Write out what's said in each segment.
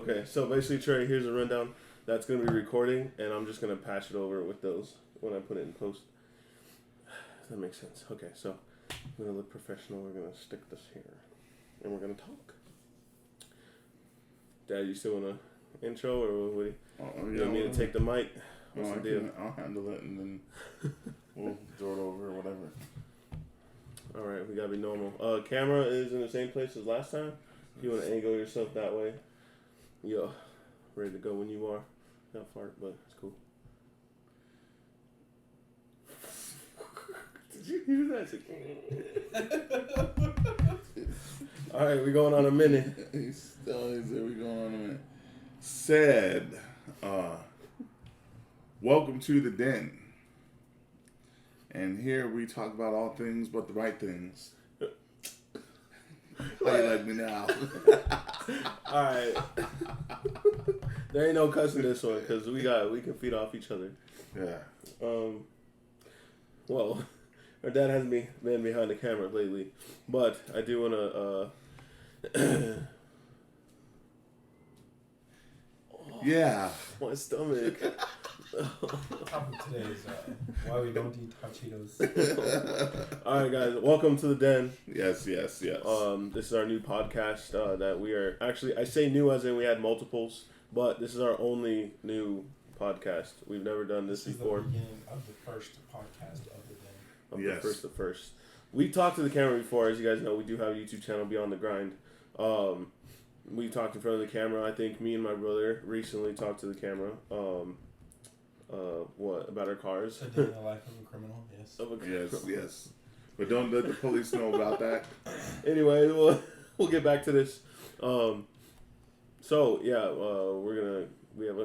Okay, so basically, Trey, here's a rundown. That's going to be recording, and I'm just going to patch it over with those when I put it in post. If that makes sense. Okay, so I'm going to look professional. We're going to stick this here, and we're going to talk. Dad, you still want to intro, or what? You want me to take the mic? What's the deal? I'll handle it, and then we'll throw it over or whatever. All right, we got to be normal. Camera is in the same place as last time. If you want to angle yourself that way. Yo, ready to go when you are. Not fart, but it's cool. Did you hear that? All right, we going on a minute. He said we going on a minute. Said, welcome to the den. And here we talk about all things but the right things. How you like me now? Alright. There ain't no cussing this one because we can feed off each other. Yeah. Well, our dad hasn't been behind the camera lately, but I do want to. Yeah. My stomach. Topic today is why we don't eat hot Cheetos. All right, guys, welcome to the den. Yes. This is our new podcast that we are actually. I say new as in we had multiples, but this is our only new podcast. We've never done this before. This is the beginning of the first podcast of the den. The first. We talked to the camera before, as you guys know. We do have a YouTube channel, Beyondthegrind. We talked in front of the camera. I think me and my brother recently talked to the camera. What about our cars? A day in the life of a criminal. Yes. Yes. But don't let the police know about that. Anyway, we'll get back to this. So yeah, we have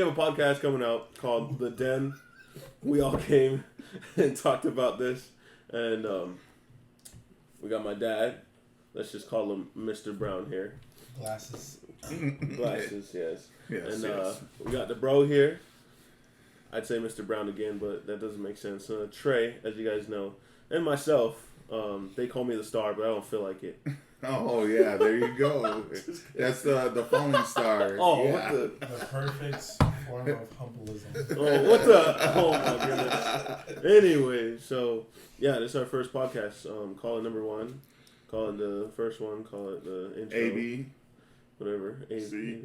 a podcast coming out called The Den. We all came and talked about this, and we got my dad. Let's just call him Mr. Brown here. Glasses, yes. Yes, and yes. We got the bro here. I'd say Mr. Brown again, but that doesn't make sense. Trey, as you guys know, and myself. They call me the star, but I don't feel like it. Oh yeah, there you go. That's the falling star. Oh, yeah. what the perfect form of humbleism. Oh, what the? Oh my goodness. Anyway, so yeah, this is our first podcast. Call it number 1. Call it the first one. Call it the intro. AB. Whatever. C.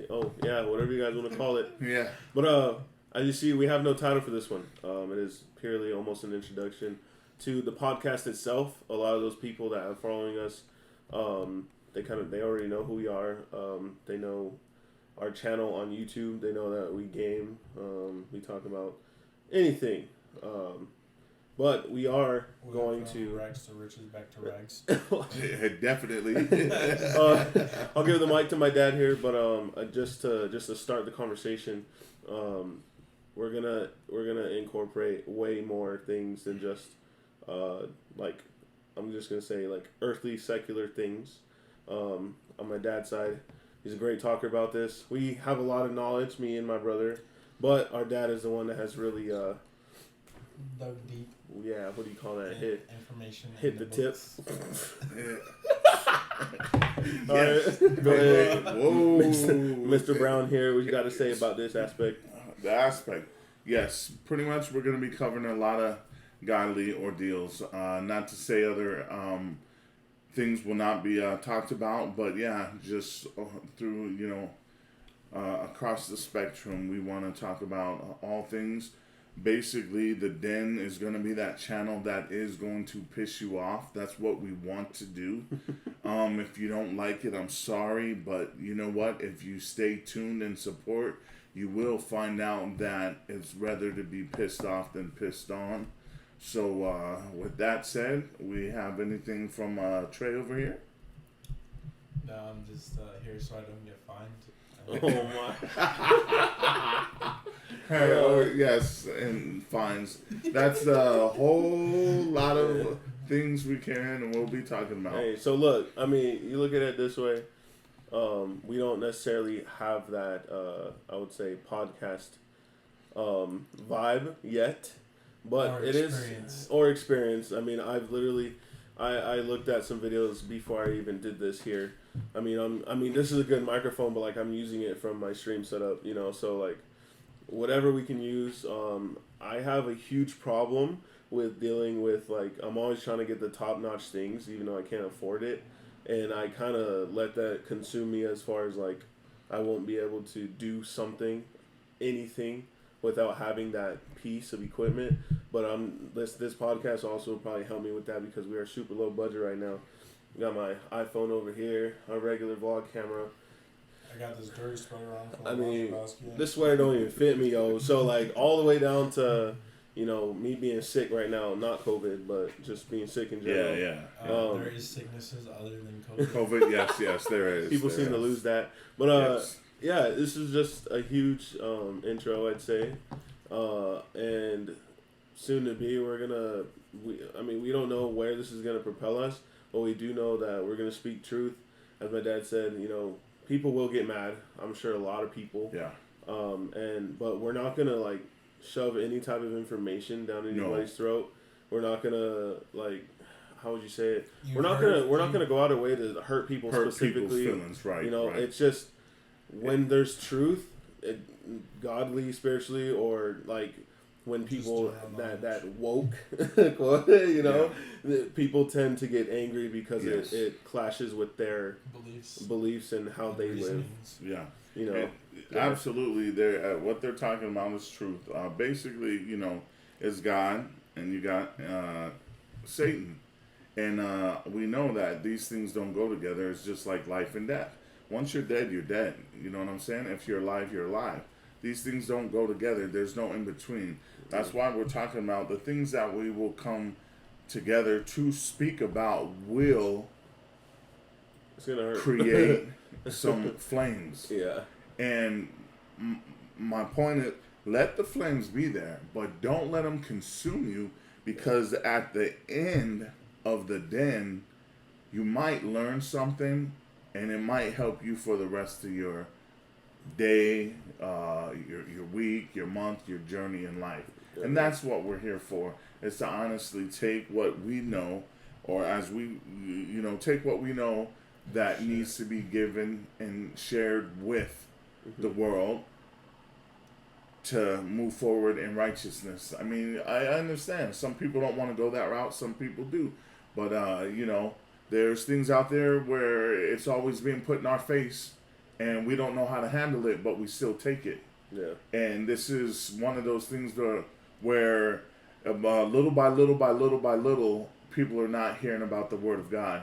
Oh yeah, whatever you guys want to call it. Yeah. But as you see, we have no title for this one. It is purely almost an introduction to the podcast itself. A lot of those people that are following us, they already know who we are. They know our channel on YouTube. They know that we game. We talk about anything. But we are going to rags to riches, back to rags. Yeah, definitely. I'll give the mic to my dad here, but just to start the conversation, we're gonna incorporate way more things than just like I'm just gonna say like earthly secular things. On my dad's side, he's a great talker about this. We have a lot of knowledge, me and my brother, but our dad is the one that has really dug deep. Yeah, what do you call that? Information. Hit the tip. Yes. All right. Go ahead. Whoa. Mr. Brown here. What you got to say about this aspect? The aspect. Yes. Pretty much we're going to be covering a lot of godly ordeals. Not to say other things will not be talked about, but yeah, just through, across the spectrum, we want to talk about all things. Basically, the den is going to be that channel that is going to piss you off. That's what we want to do. If you don't like it, I'm sorry. But you know what? If you stay tuned and support, you will find out that it's rather to be pissed off than pissed on. So, with that said, we have anything from Trey over here? No, I'm just here so I don't get fined. Oh my. Yes, and fines. That's a whole lot of things we can and we'll be talking about. Hey, so look, I mean, you look at it this way. We don't necessarily have that, I would say, podcast vibe yet, but it is, or experience. I mean, I've literally, I looked at some videos before I even did this here. I mean, this is a good microphone, but like I'm using it from my stream setup, you know. So like, whatever we can use. I have a huge problem with dealing with like I'm always trying to get the top notch things, even though I can't afford it, and I kind of let that consume me as far as like I won't be able to do anything without having that piece of equipment. But this podcast also will probably help me with that because we are super low budget right now. Got my iPhone over here, our regular vlog camera. I got this dirty sweater on. I mean, this sweater don't even fit me, yo. So like all the way down to, you know, me being sick right now, not COVID, but just being sick in general. Yeah. There is sicknesses other than COVID. COVID, yes, there is. People seem to lose that, but yeah, this is just a huge intro, I'd say, and soon to be, we don't know where this is gonna propel us. But we do know that we're going to speak truth. As my dad said, you know, people will get mad. I'm sure a lot of people. Yeah. But we're not going to, like, shove any type of information down anybody's throat. We're not going to, like, how would you say it? We're not going to go out of way to hurt people specifically. People's feelings, right. You know, it's just when there's truth, godly, spiritually, or, like, when people that woke, you know, people tend to get angry because it clashes with their beliefs and how they live. Yeah, you know, absolutely. What they're talking about is truth. Basically, you know, it's God and you got Satan, and we know that these things don't go together. It's just like life and death. Once you're dead, you're dead. You know what I'm saying? If you're alive, you're alive. These things don't go together. There's no in between. That's why we're talking about the things that we will come together to speak about will create some flames. Yeah. And my point is, let the flames be there, but don't let them consume you, because at the end of the den, you might learn something, and it might help you for the rest of your day, your week, your month, your journey in life. And that's what we're here for, is to honestly take what we know, or as we, you know, take what we know that needs to be given and shared with the world to move forward in righteousness. I mean, I understand. Some people don't want to go that route. Some people do. But, you know, there's things out there where it's always being put in our face, and we don't know how to handle it, but we still take it. Yeah. And this is one of those things where little by little, people are not hearing about the Word of God.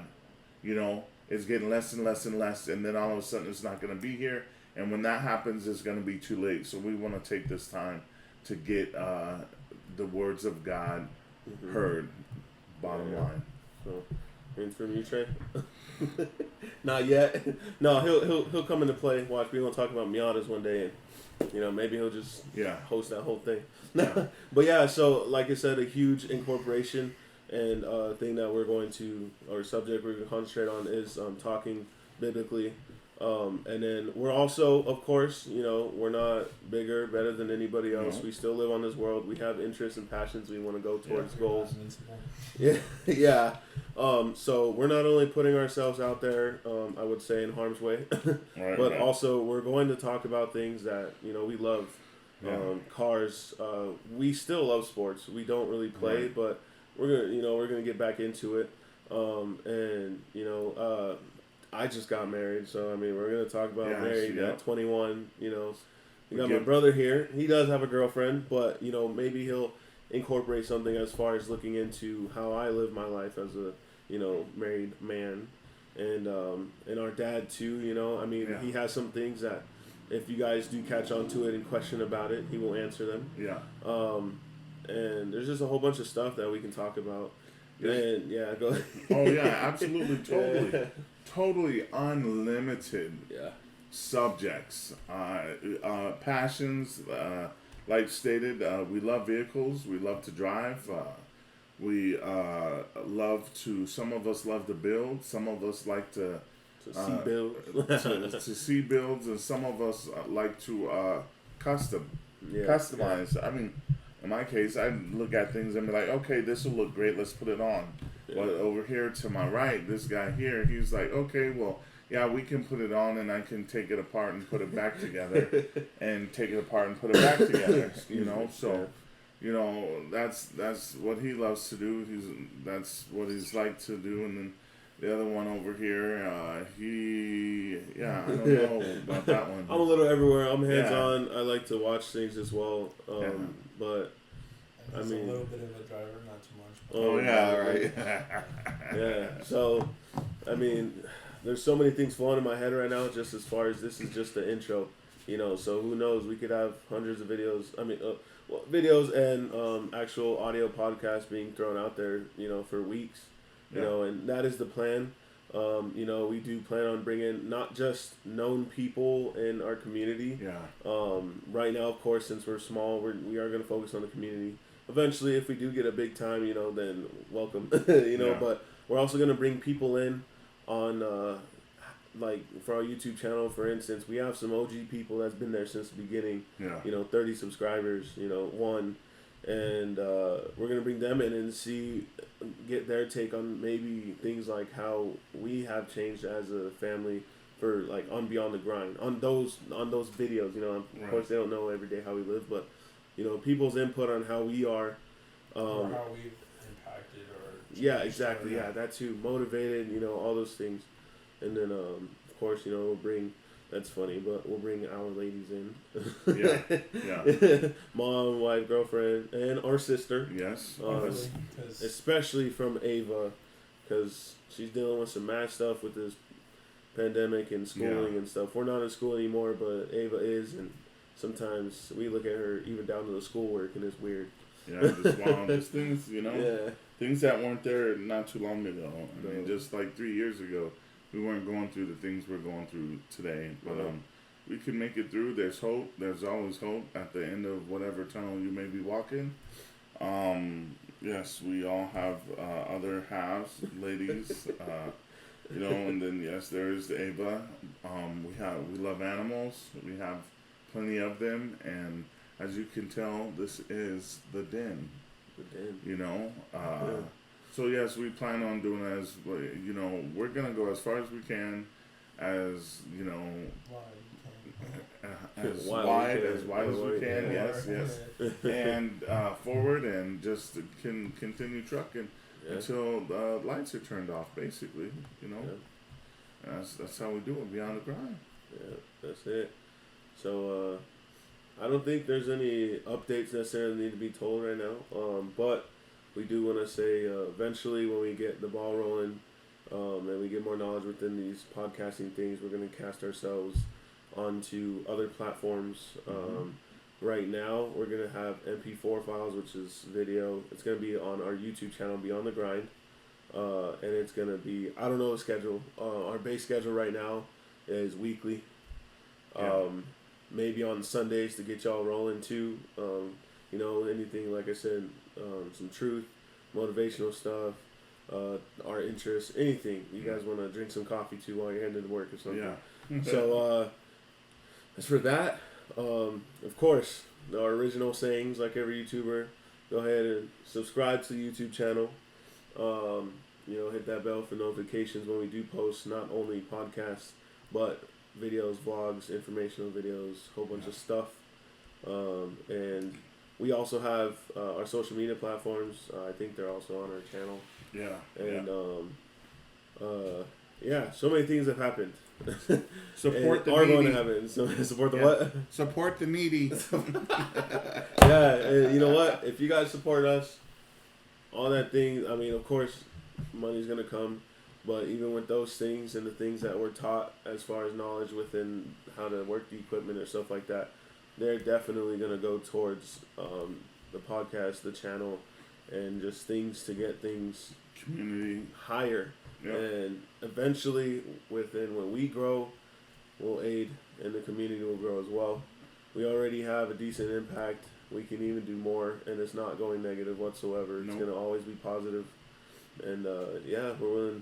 You know, it's getting less and less and less, and then all of a sudden it's not going to be here. And when that happens, it's going to be too late. So we want to take this time to get the words of God heard, bottom line. So, anything from you, Trey? Not yet. No, he'll come into play. Watch, we're gonna talk about Miatas one day, and you know, maybe he'll just host that whole thing. But yeah, so like I said, a huge incorporation and thing that we're going to, or subject we're going to concentrate on is talking biblically. And then we're also, of course, you know, we're not bigger, better than anybody else. We still live on this world. We have interests and passions. We want to go towards goals. Yeah. So we're not only putting ourselves out there, I would say, in harm's way, but also we're going to talk about things that, you know, we love. Cars. We still love sports. We don't really play, but we're gonna get back into it. And you know, I just got married, so I mean, we're gonna talk about married at 21. You know, we got my brother here. He does have a girlfriend, but you know, maybe he'll incorporate something as far as looking into how I live my life as a, you know, married man, and our dad too. You know, I mean, he has some things that, if you guys do catch on to it and question about it, he will answer them. Yeah. And there's just a whole bunch of stuff that we can talk about. Yeah. And go ahead. Oh yeah, absolutely, totally unlimited subjects, passions. Like stated, we love vehicles. We love to drive. We love to. Some of us love to build. Some of us like to see builds. to see builds, and some of us like to customize. I mean, in my case, I look at things and be like, okay, this will look great, let's put it on. But over here to my right, this guy here, he's like, okay, well, yeah, we can put it on and I can take it apart and put it back together, and take it apart and put it back together. So. That's what he loves to do. That's what he's like to do. And then the other one over here, I don't know about that one. I'm a little everywhere. I'm hands on. I like to watch things as well. But a little bit of a driver, not too much. Oh yeah, right. Yeah. So, I mean, there's so many things flowing in my head right now. Just as far as this is just the intro, So who knows? We could have hundreds of videos. Videos and actual audio podcasts being thrown out there, for weeks, and that is the plan. We do plan on bringing not just known people in our community. Yeah. Right now, of course, since we're small, we are going to focus on the community. Eventually, if we do get a big time, then welcome, But we're also going to bring people in on, like for our YouTube channel, for instance, we have some OG people that's been there since the beginning. Yeah. 30 subscribers, one. And we're going to bring them in and get their take on maybe things like how we have changed as a family for like on Beyond the Grind, on those videos, Of course, they don't know every day how we live, but, people's input on how we are. Or how we've impacted or... Yeah, exactly. Yeah, that too. Motivated, all those things. And then, of course, we'll bring... That's funny, but we'll bring our ladies in. Yeah. Mom, wife, girlfriend, and our sister. Yes. Especially from Ava, because she's dealing with some mad stuff with this pandemic and schooling and stuff. We're not in school anymore, but Ava is, and sometimes we look at her even down to the schoolwork, and it's weird. Yeah, just wow, just things, things that weren't there not too long ago. I mean, just like 3 years ago. We weren't going through the things we're going through today, but we can make it through. There's hope. There's always hope at the end of whatever tunnel you may be walking. Yes, we all have other halves, ladies, and then yes, there is Ava. We love animals. We have plenty of them, and as you can tell, this is the den. The den. So yes, we plan on doing we're gonna go as far as we can, as as wide as we can. Yes, and forward and just can continue trucking until the lights are turned off. Basically, that's how we do it. Beyond the Grind. Yeah, that's it. So I don't think there's any updates necessarily need to be told right now. But we do want to say eventually when we get the ball rolling and we get more knowledge within these podcasting things, we're going to cast ourselves onto other platforms. Right now, we're going to have MP4 files, which is video. It's going to be on our YouTube channel, Beyond the Grind. And it's going to be, I don't know the schedule. Our base schedule right now is weekly. Maybe on Sundays to get y'all rolling too. Anything, like I said, some truth, motivational stuff, our interests, anything. You guys want to drink some coffee too while you're heading to work or something. Yeah. So, as for that, of course, our original sayings, like every YouTuber, go ahead and subscribe to the YouTube channel. Hit that bell for notifications when we do post not only podcasts, but videos, vlogs, informational videos, whole bunch of stuff. And we also have our social media platforms. I think they're also on our channel. Yeah. And so many things have happened. Support the are needy. Going to happen. So support the what? Support the needy. And you know what? If you guys support us, all that thing. I mean, of course, money's gonna come. But even with those things and the things that we're taught as far as knowledge within how to work the equipment or stuff like that, they're definitely going to go towards the podcast, the channel, and just things to get things community higher. Yep. And eventually, when we grow, we'll aid and the community will grow as well. We already have a decent impact. We can even do more, and it's not going negative whatsoever. It's going to always be positive. And we're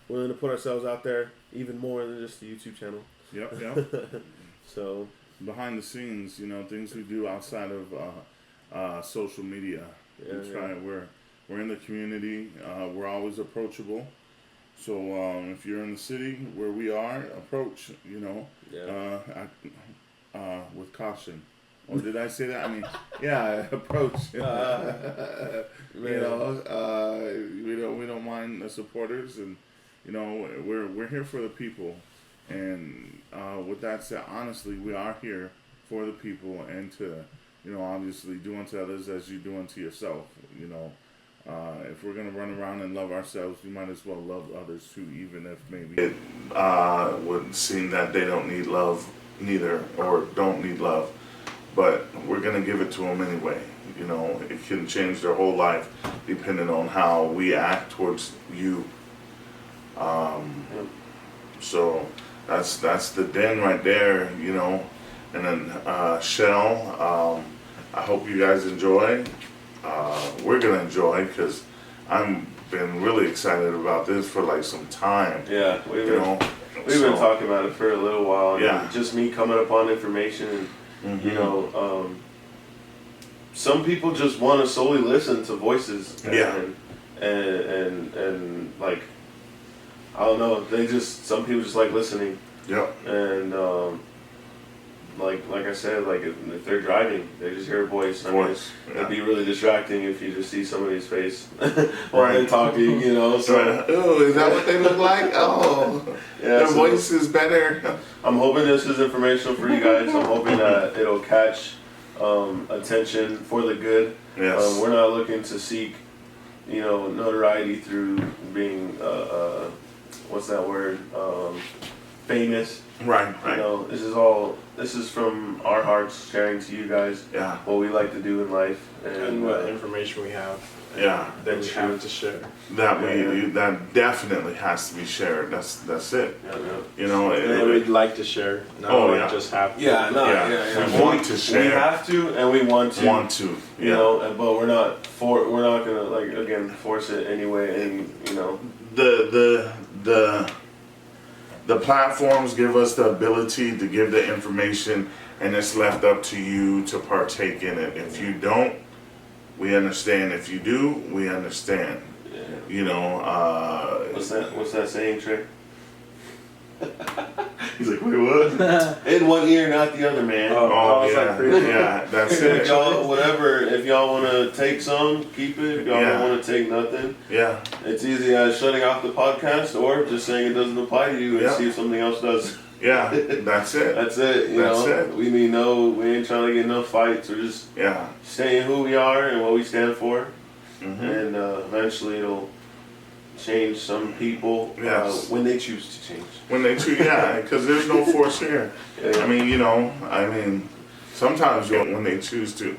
willing to put ourselves out there even more than just the YouTube channel. Yep. So behind the scenes, things we do outside of social media. We're in the community. We're always approachable. So if you're in the city where we are, approach. Yeah. With caution. Or did I say that? I mean, yeah, approach. We don't mind the supporters, and we're here for the people. And with that said, honestly, we are here for the people, and to obviously do unto others as you do unto yourself. If we're gonna run around and love ourselves, we might as well love others too, even if maybe it would seem that they don't need love neither, or don't need love. But we're gonna give it to them anyway. It can change their whole life depending on how we act towards you. So that's the den right there. And then Shell. I hope you guys enjoy. We're gonna enjoy because I'm been really excited about this for like some time. Yeah, we've been talking about it for a little while. And just me coming upon information, and some people just want to solely listen to voices. And like, I don't know, some people just like listening. Yep. And like I said, like if they're driving, they just hear a voice. I mean, it'd be really distracting if you just see somebody's face while they're talking, So, oh, is that what they look like? Oh, yeah, their voice is better. I'm hoping this is informational for you guys. I'm hoping that it'll catch attention for the good. Yes. We're not looking to seek, notoriety through being, what's that word? Famous. Right. This is from our hearts, sharing to you guys what we like to do in life and what information we have. Yeah, that we have to share. That definitely has to be shared. That's it. And we'd like to share. Just have to. We want to share. We have to, and we want to. But we're not gonna force it anyway. And the platforms give us the ability to give the information, and it's left up to you to partake in it. If you don't, we understand. If you do, we understand. What's that saying, Trey? He's like, wait, what? In one ear, not the other, man. That's it. If y'all want to take some, keep it. If y'all don't want to take nothing, it's easy as shutting off the podcast or just saying it doesn't apply to you and see if something else does. Yeah, that's it. That's it. You know, we ain't trying to get no fights. We're just saying who we are and what we stand for, and eventually it'll change some people when they choose to change. When they choose, because there's no force here. I mean, sometimes when they choose to,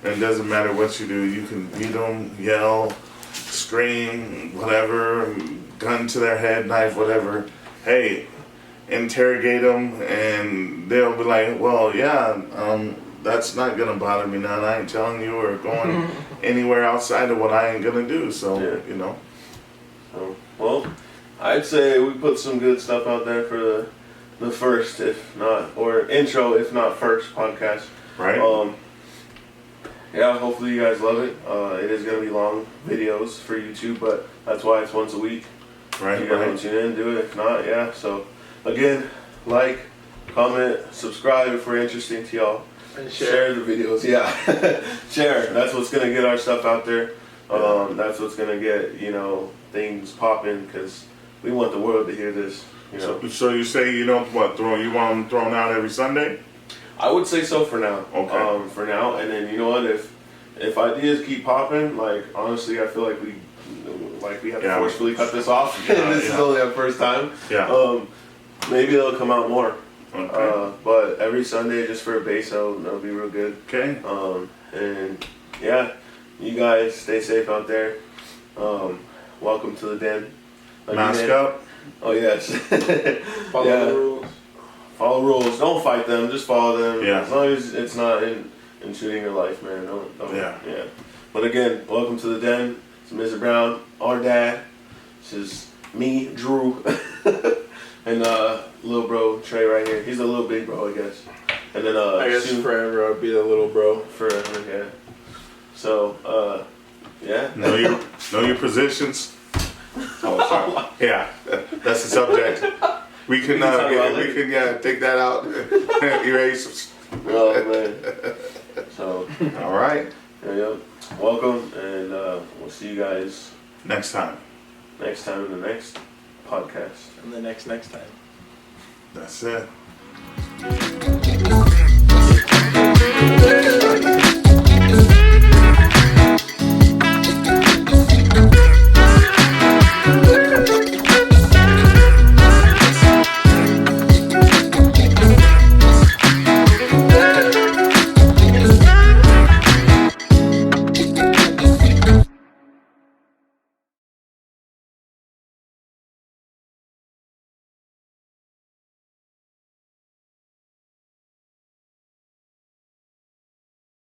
and it doesn't matter what you do, you can beat them, yell, scream, whatever, gun to their head, knife, whatever. Hey, interrogate them, and they'll be like, well, that's not gonna bother me none. I ain't telling you or going anywhere outside of what I ain't gonna do. So well, I'd say we put some good stuff out there for the first, if not, or intro, if not first podcast. Right. Hopefully you guys love it. It is gonna be long videos for YouTube, but that's why it's once a week. Right. You guys want to tune in, do it. If not, So again, like, comment, subscribe if we're interesting to y'all. And share the videos. Share. That's what's gonna get our stuff out there. That's what's gonna get things popping, because we want the world to hear this. So you say you want them thrown out every Sunday? I would say so for now. Okay. For now, and then you know what? If ideas keep popping, like honestly, I feel like we have to forcefully cut this off. This is only our first time. Maybe they'll come out more. Okay. But every Sunday, just for a base, that'll be real good. Okay. And you guys stay safe out there. Welcome to the den. Mask up. Oh yes. Follow the rules. Follow rules. Don't fight them. Just follow them. Yeah. As long as it's not intruding your life, man. Don't. Yeah. But again, welcome to the den. It's Mr. Brown, our dad. This is me, Drew, and little bro Trey right here. He's a little big bro, I guess. And then I guess forever I'll be the little bro. Forever, yeah. So know your positions. Oh, sorry. Yeah, that's the subject. We can take that out. Erase. Oh man. So, All right. yeah. Welcome, and we'll see you guys Next time. next time in the next podcast. And the next time. That's it.